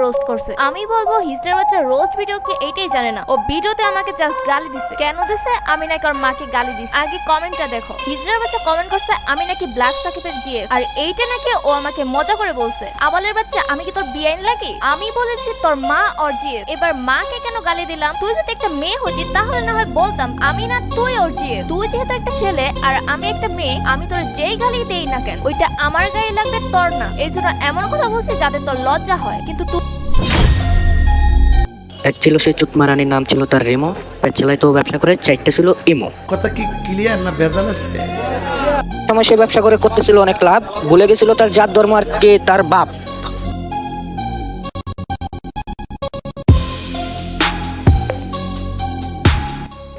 Roast করছে। আমি বলবো হিজড়ার বাচ্চা রোস্ট ভিডিওকে এইটাই জানে না। ও ভিডিওতে আমাকে জাস্ট গালি দিছে। কেন দিছে? আমি নাকি ওর মাকে গালি দিছি। আগে কমেন্টটা দেখো। হিজড়ার বাচ্চা কমেন্ট করছে আমি নাকি ব্ল্যাক সাকিবের জিএফ, আর এইটা নাকি ও আমাকে মজা করে বলছে। আবালের বাচ্চা, আমি কি তোর বিআইন লাগি? আমি বলেছি তোর মা ওর জিএফ। এবার মাকে কেন গালি দিলাম? তুই যদি একটা মেয়ে হতি তাহলে না হয় বলতাম আমি না তুই ওর জিএফ। তুই যেহেতু একটা ছেলে আর আমি একটা মেয়ে, আমি তোর যেই গালি দেই না কেন ওইটা আমার গায়ে লাগবে, তোর না। এর জন্য এমন কথা বলছি যাতে তোর লজ্জা হয়। কিন্তু তুই এক ছিল সেই চুতমারানির নাম ছিল তার রেমো। পেটচালায় তো ব্যবসা করে, চারটে ছিল ইমো। কথা কি ক্লিয়ার না ভেজাল আছে? সময় সে ব্যবসা করে করতেছিল অনেক লাভ, ভুলে গেছিল তার জাত ধর্ম আর কে তার বাপ।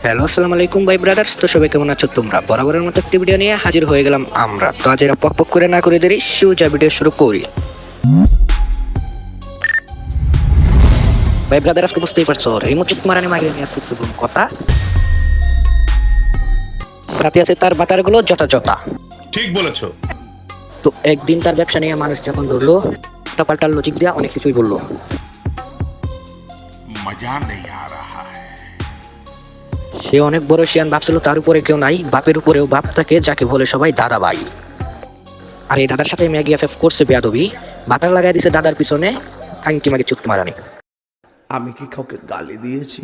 হ্যালো, আসসালামু আলাইকুম ভাই ব্রাদার্স। তো সবাই কেমন আছো তোমরা? বরাবরের মতো একটি ভিডিও নিয়ে হাজির হয়ে গেলাম আমরা। তো আজ এরা পক করে না করে দেরি, সোজা ভিডিও শুরু করি। ভাই ব্রাদার, আজকে বুঝতেই পারছো রিমো চুতমারানি মাগিয়ে নিয়ে আসছে কথা। সাথে আছে তার বাতারগুলো জটা জটা। ঠিক বলেছো। তো একদিন তার ব্যবসা নিয়ে মানুষ যখন ধরলো, পাল্টা লজিক দিয়ে অনেক কিছুই বললো। মজা নেই আ রাহা হ্যায়। সে অনেক বড় শিয়ান ভাবছিল তার উপরে কেউ নাই, বাপের উপরেও বাপ থাকে, যাকে বলে সবাই দাদা ভাই। আর এই দাদার সাথে ম্যাগি এফএফ করছে বেয়াদবি, বাতার লাগাই দিছে দাদার পিছনে কাঙ্কি মাগি চুতমারানি। আমি কি কাউকে গালি দিয়েছি?